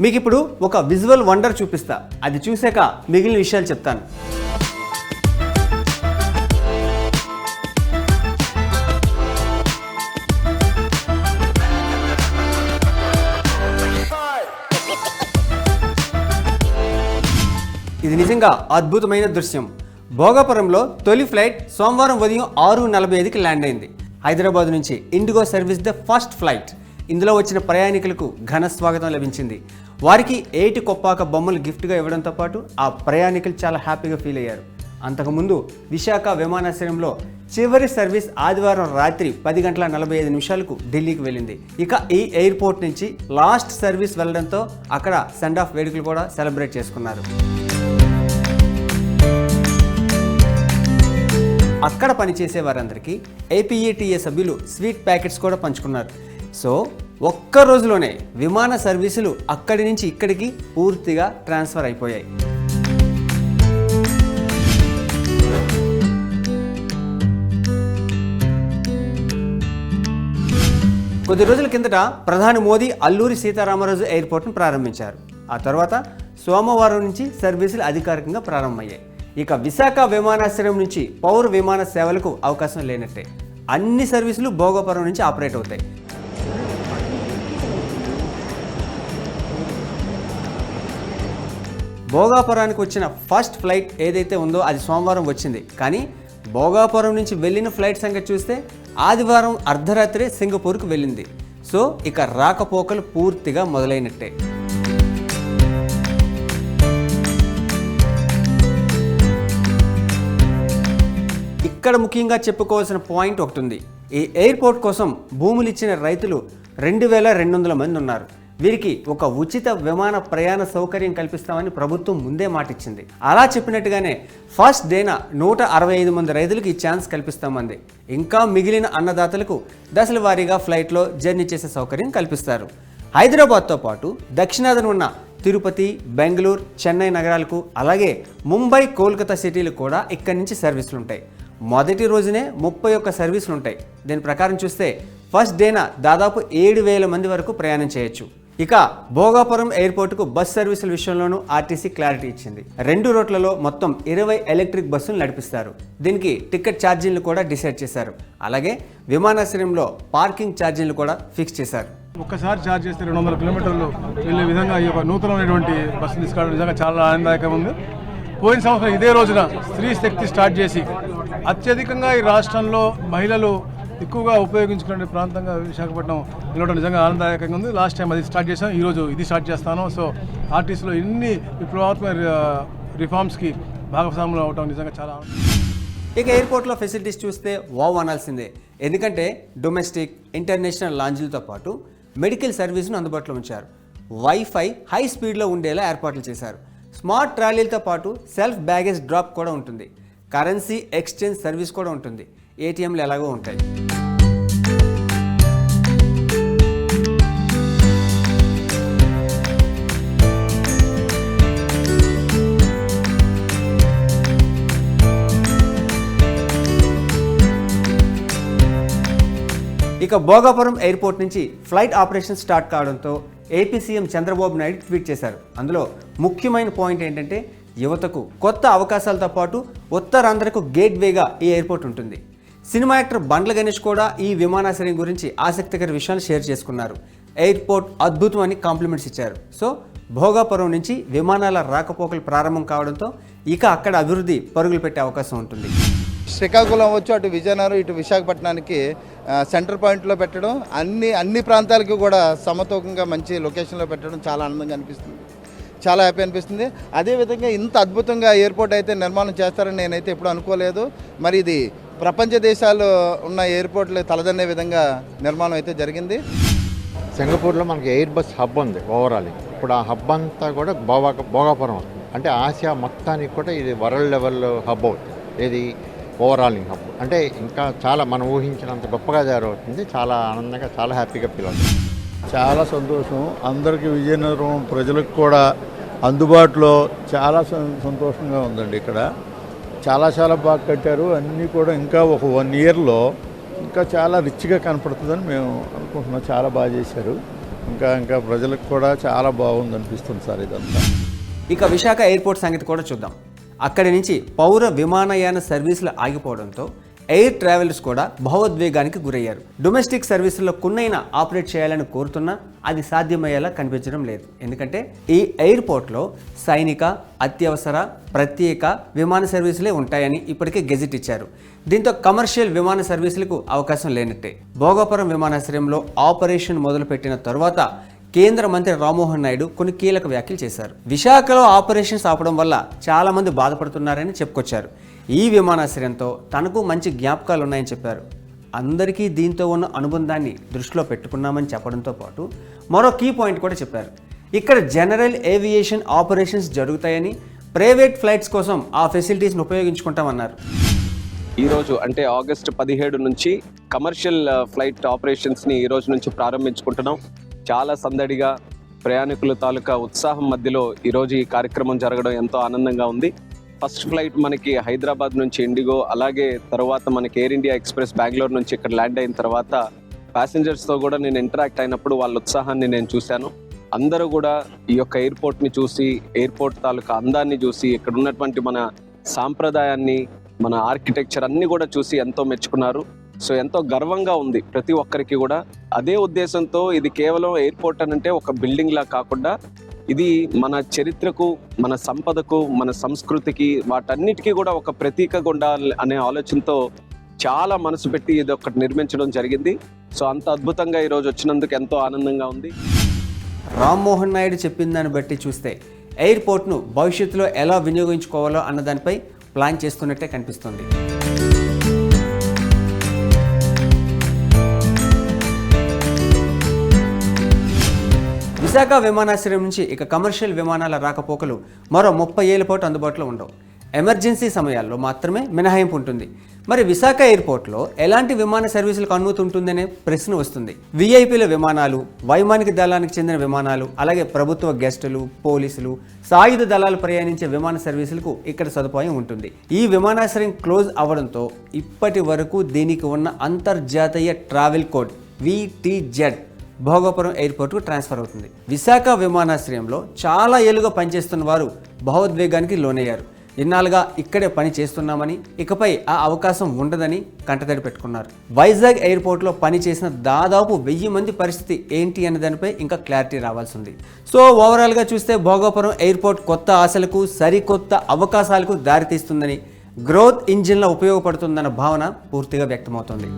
మీకు ఇప్పుడు ఒక విజువల్ వండర్ చూపిస్తా. అది చూసాక మిగిలిన విషయాలు చెప్తాను. ఇది నిజంగా అద్భుతమైన దృశ్యం. భోగాపురంలో తొలి ఫ్లైట్ సోమవారం ఉదయం 6:45కి ల్యాండ్ అయింది. హైదరాబాద్ నుంచి IndiGo service the first flight. ఇందులో వచ్చిన ప్రయాణికులకు ఘన స్వాగతం లభించింది. వారికి 8 కొప్పాక బొమ్మలు గిఫ్ట్గా ఇవ్వడంతో పాటు ఆ ప్రయాణికులు చాలా హ్యాపీగా ఫీల్ అయ్యారు. అంతకుముందు విశాఖ విమానాశ్రయంలో చివరి సర్వీస్ ఆదివారం రాత్రి 10:45 ఢిల్లీకి వెళ్ళింది. ఇక ఈ ఎయిర్పోర్ట్ నుంచి లాస్ట్ సర్వీస్ వెళ్ళడంతో అక్కడ సెండ్ ఆఫ్ వేడుకలు కూడా సెలబ్రేట్ చేసుకున్నారు. అక్కడ పనిచేసే వారందరికీ ఏపీఏటీఏ సభ్యులు స్వీట్ ప్యాకెట్స్ కూడా పంచుకున్నారు. సో ఒక్క రోజులోనే విమాన సర్వీసులు అక్కడి నుంచి ఇక్కడికి పూర్తిగా ట్రాన్స్ఫర్ అయిపోయాయి. కొద్ది రోజుల కిందట ప్రధాని మోదీ అల్లూరి సీతారామరాజు ఎయిర్పోర్ట్ను ప్రారంభించారు. ఆ తర్వాత సోమవారం నుంచి సర్వీసులు అధికారికంగా ప్రారంభమయ్యాయి. ఇక విశాఖ విమానాశ్రయం నుంచి పౌర విమాన సేవలకు అవకాశం లేనట్టే. అన్ని సర్వీసులు భోగాపురం నుంచి ఆపరేట్ అవుతాయి. భోగాపురానికి వచ్చిన ఫస్ట్ ఫ్లైట్ ఏదైతే ఉందో అది సోమవారం వచ్చింది. కానీ భోగాపురం నుంచి వెళ్ళిన ఫ్లైట్ సంగతి చూస్తే ఆదివారం అర్ధరాత్రే సింగపూర్కు వెళ్ళింది. సో ఇక రాకపోకలు పూర్తిగా మొదలైనట్టే. ఇక్కడ ముఖ్యంగా చెప్పుకోవాల్సిన పాయింట్ ఒకటి ఉంది. ఈ ఎయిర్పోర్ట్ కోసం భూములు ఇచ్చిన రైతులు 2200 మంది ఉన్నారు. వీరికి ఒక ఉచిత విమాన ప్రయాణ సౌకర్యం కల్పిస్తామని ప్రభుత్వం ముందే మాట ఇచ్చింది. అలా చెప్పినట్టుగానే ఫస్ట్ డేన 165 మంది రైతులకు ఈ ఛాన్స్ కల్పిస్తామంది. ఇంకా మిగిలిన అన్నదాతలకు దశల వారీగా ఫ్లైట్లో జర్నీ చేసే సౌకర్యం కల్పిస్తారు. హైదరాబాద్తో పాటు దక్షిణాదిన ఉన్న తిరుపతి, బెంగళూరు, చెన్నై నగరాలకు, అలాగే ముంబై, కోల్కతా సిటీలకు కూడా ఇక్కడి నుంచి సర్వీసులు ఉంటాయి. మొదటి రోజునే 31 సర్వీసులు ఉంటాయి. దీని ప్రకారం చూస్తే ఫస్ట్ డేన దాదాపు 7000 మంది వరకు ప్రయాణం చేయొచ్చు. ఇక భోగాపురం ఎయిర్పోర్టుకు బస్ సర్వీసుల విషయంలోనూ ఆర్టీసీ క్లారిటీ ఇచ్చింది. 2 రూట్లలో మొత్తం 20 ఎలక్ట్రిక్ బస్సులు నడిపిస్తారు. దీనికి టికెట్ ఛార్జీలు కూడా డిసైడ్ చేశారు. అలాగే విమానాశ్రయంలో పార్కింగ్ ఛార్జీలు కూడా ఫిక్స్ చేశారు. ఒక్కసారి ఛార్జ్ చేస్తే 200 కిలోమీటర్లు వెళ్ళే విధంగా ఈ యొక్క నూతనమైనటువంటి బస్సు తీసుకోవడం నిజంగా చాలా ఆనందదాయకంగా ఉంది. పోయిన సంవత్సరం ఇదే రోజున స్త్రీ శక్తి స్టార్ట్ చేసి అత్యధికంగా ఈ రాష్ట్రంలో మహిళలు ఎక్కువగా ఉపయోగించుకునే ప్రాంతంగా విశాఖపట్నం నిలవడం నిజంగా ఆనందదాయకంగా ఉంది. లాస్ట్ టైం అది స్టార్ట్ చేసాం, ఈరోజు ఇది స్టార్ట్ చేస్తాను. సో ఆర్టీసీలో ఇన్ని విప్లవాత్మక రిఫార్మ్స్కి భాగస్వాములు అవడం నిజంగా చాలా ఇక ఎయిర్పోర్ట్లో ఫెసిలిటీస్ చూస్తే వావ్ అనాల్సిందే. ఎందుకంటే డొమెస్టిక్, ఇంటర్నేషనల్ లాంజ్లతో పాటు మెడికల్ సర్వీస్ను అందుబాటులో ఉంచారు. వైఫై హై స్పీడ్లో ఉండేలా ఏర్పాట్లు చేశారు. స్మార్ట్ ట్రాలీలతో పాటు సెల్ఫ్ బ్యాగేజ్ డ్రాప్ కూడా ఉంటుంది. కరెన్సీ ఎక్స్చేంజ్ సర్వీస్ కూడా ఉంటుంది. ఏటీఎంలు ఎలాగో ఉంటాయి. ఇక భోగాపురం ఎయిర్పోర్ట్ నుంచి ఫ్లైట్ ఆపరేషన్ స్టార్ట్ కావడంతో AP CM Chandrababu Naidu tweet చేశారు. అందులో ముఖ్యమైన పాయింట్ ఏంటంటే యువతకు కొత్త అవకాశాలతో పాటు ఉత్తరాంధ్రకు గేట్వేగా ఈ ఎయిర్పోర్ట్ ఉంటుంది. సినిమా యాక్టర్ బండ్ల గణేష్ కూడా ఈ విమానాశ్రయం గురించి ఆసక్తికర విషయాలు షేర్ చేసుకున్నారు. ఎయిర్పోర్ట్ అద్భుతం అని కాంప్లిమెంట్స్ ఇచ్చారు. సో భోగాపురం నుంచి విమానాల రాకపోకలు ప్రారంభం కావడంతో ఇక అక్కడ అభివృద్ధి పరుగులు పెట్టే అవకాశం ఉంటుంది. శ్రీకాకుళం అవ్వచ్చు, అటు విజయనగరం, ఇటు విశాఖపట్నానికి సెంటర్ పాయింట్లో పెట్టడం, అన్ని ప్రాంతాలకి కూడా సమతూకంగా మంచి లొకేషన్లో పెట్టడం చాలా ఆనందంగా అనిపిస్తుంది, చాలా హ్యాపీ అనిపిస్తుంది. అదేవిధంగా ఇంత అద్భుతంగా ఎయిర్పోర్ట్ అయితే నిర్మాణం చేస్తారని నేనైతే ఎప్పుడు అనుకోలేదు. మరి ఇది ప్రపంచ దేశాలు ఉన్న ఎయిర్పోర్ట్లు తలదన్నే విధంగా నిర్మాణం అయితే జరిగింది. సింగపూర్లో మనకి ఎయిర్ బస్ హబ్ ఉంది ఓవరాల్. ఇప్పుడు ఆ హబ్ అంతా కూడా భోగాపురం వస్తుంది. అంటే ఆసియా మొత్తానికి కూడా ఇది వరల్డ్ లెవెల్ హబ్ అవుతుంది. ఇది ఓవరాలింగ్ హబ్ అంటే ఇంకా చాలా మనం ఊహించినంత గొప్పగా జరుగుతుంది. చాలా ఆనందంగా, చాలా హ్యాపీగా ఫీల్ అవుతుంది. చాలా సంతోషం. అందరికీ విజయనగరం ప్రజలకు కూడా అందుబాటులో చాలా సంతోషంగా ఉందండి. ఇక్కడ చాలా బాగా కట్టారు. అన్నీ కూడా ఇంకా ఒక 1 ఇయర్లో ఇంకా చాలా రిచ్గా కనపడుతుందని మేము అనుకుంటున్నాం. చాలా బాగా చేశారు. ఇంకా ప్రజలకు కూడా చాలా బాగుంది అనిపిస్తుంది సార్ ఇదంతా. ఇక విశాఖ ఎయిర్పోర్ట్ సంగతి కూడా చూద్దాం. అక్కడి నుంచి పౌర విమానయాన సర్వీసులు ఆగిపోవడంతో ఎయిర్ ట్రావెలర్స్ కూడా భావోద్వేగానికి గురయ్యారు. డొమెస్టిక్ సర్వీసుల్లో కొన్నైనా ఆపరేట్ చేయాలని కోరుతున్నా అది సాధ్యమయ్యేలా కనిపించడం లేదు. ఎందుకంటే ఈ ఎయిర్పోర్ట్లో సైనిక, అత్యవసర, ప్రత్యేక విమాన సర్వీసులే ఉంటాయని ఇప్పటికే గెజిట్ ఇచ్చారు. దీంతో కమర్షియల్ విమాన సర్వీసులకు అవకాశం లేనట్టే. భోగాపురం విమానాశ్రయంలో ఆపరేషన్ మొదలుపెట్టిన తరువాత కేంద్ర మంత్రి రామ్మోహన్ నాయుడు కొన్ని కీలక వ్యాఖ్యలు చేశారు. విశాఖలో ఆపరేషన్స్ ఆపడం వల్ల చాలా మంది బాధపడుతున్నారని చెప్పుకొచ్చారు. ఈ విమానాశ్రయంతో తనకు మంచి జ్ఞాపకాలు ఉన్నాయని చెప్పారు. అందరికీ దీంతో ఉన్న అనుబంధాన్ని దృష్టిలో పెట్టుకున్నామని చెప్పడంతో పాటు మరో కీ పాయింట్ కూడా చెప్పారు. ఇక్కడ జనరల్ ఏవియేషన్ ఆపరేషన్స్ జరుగుతాయని, ప్రైవేట్ ఫ్లైట్స్ కోసం ఆ ఫెసిలిటీస్ని ఉపయోగించుకుంటామన్నారు. ఈరోజు అంటే ఆగస్టు 17 నుంచి కమర్షియల్ ఫ్లైట్ ఆపరేషన్స్ని ఈరోజు నుంచి ప్రారంభించుకుంటున్నాం. చాలా సందడిగా ప్రయాణికుల తాలూకా ఉత్సాహం మధ్యలో ఈరోజు ఈ కార్యక్రమం జరగడం ఎంతో ఆనందంగా ఉంది. ఫస్ట్ ఫ్లైట్ మనకి హైదరాబాద్ నుంచి ఇండిగో, అలాగే తర్వాత మనకి ఎయిర్ ఇండియా ఎక్స్ప్రెస్ బెంగళూరు నుంచి ఇక్కడ ల్యాండ్ అయిన తర్వాత ప్యాసింజర్స్తో కూడా నేను ఇంటరాక్ట్ అయినప్పుడు వాళ్ళ ఉత్సాహాన్ని నేను చూశాను. అందరూ కూడా ఈ యొక్క ఎయిర్పోర్ట్ని చూసి, ఎయిర్పోర్ట్ తాలూకా అందాన్ని చూసి, ఇక్కడ ఉన్నటువంటి మన సాంప్రదాయాన్ని, మన ఆర్కిటెక్చర్ అన్నీ కూడా చూసి ఎంతో మెచ్చుకున్నారు. సో ఎంతో గర్వంగా ఉంది ప్రతి ఒక్కరికి కూడా. అదే ఉద్దేశంతో ఇది కేవలం ఎయిర్పోర్ట్ అని అంటే ఒక బిల్డింగ్ లా కాకుండా ఇది మన చరిత్రకు, మన సంపదకు, మన సంస్కృతికి, వాటన్నిటికీ కూడా ఒక ప్రతీకగా ఉండాలి అనే ఆలోచనతో చాలా మనసు పెట్టి ఇది ఒకటి నిర్మించడం జరిగింది. సో అంత అద్భుతంగా ఈరోజు వచ్చినందుకు ఎంతో ఆనందంగా ఉంది. రామ్మోహన్ నాయుడు చెప్పిన దాన్ని బట్టి చూస్తే ఎయిర్పోర్ట్ను భవిష్యత్తులో ఎలా వినియోగించుకోవాలో అన్న దానిపై ప్లాన్ చేస్తున్నట్టే కనిపిస్తుంది. విశాఖ విమానాశ్రయం నుంచి ఇక కమర్షియల్ విమానాల రాకపోకలు మరో 30 ఏళ్ల పాటు అందుబాటులో ఉండవు. ఎమర్జెన్సీ సమయాల్లో మాత్రమే మినహాయింపు ఉంటుంది. మరి విశాఖ ఎయిర్పోర్ట్లో ఎలాంటి విమాన సర్వీసులకు అనుమతి ఉంటుందనే ప్రశ్న వస్తుంది. విఐపీల విమానాలు, వైమానిక దళానికి చెందిన విమానాలు, అలాగే ప్రభుత్వ గెస్టులు, పోలీసులు, సాయుధ దళాలు ప్రయాణించే విమాన సర్వీసులకు ఇక్కడ సదుపాయం ఉంటుంది. ఈ విమానాశ్రయం క్లోజ్ అవ్వడంతో ఇప్పటి వరకు దీనికి ఉన్న అంతర్జాతీయ ట్రావెల్ కోడ్ VTZ భోగాపురం ఎయిర్పోర్ట్కు ట్రాన్స్ఫర్ అవుతుంది. విశాఖ విమానాశ్రయంలో చాలా ఏళ్ళుగా పనిచేస్తున్న వారు భావోద్వేగానికి లోనయ్యారు. ఇన్నాళ్ళుగా ఇక్కడే పని చేస్తున్నామని, ఇకపై ఆ అవకాశం ఉండదని కంటతడి పెట్టుకున్నారు. వైజాగ్ ఎయిర్పోర్ట్లో పనిచేసిన దాదాపు 1000 మంది పరిస్థితి ఏంటి అనే దానిపై ఇంకా క్లారిటీ రావాల్సి ఉంది. సో ఓవరాల్గా చూస్తే భోగాపురం ఎయిర్పోర్ట్ కొత్త ఆశలకు, సరికొత్త అవకాశాలకు దారితీస్తుందని, గ్రోత్ ఇంజిన్లా ఉపయోగపడుతుందన్న భావన పూర్తిగా వ్యక్తమవుతుంది.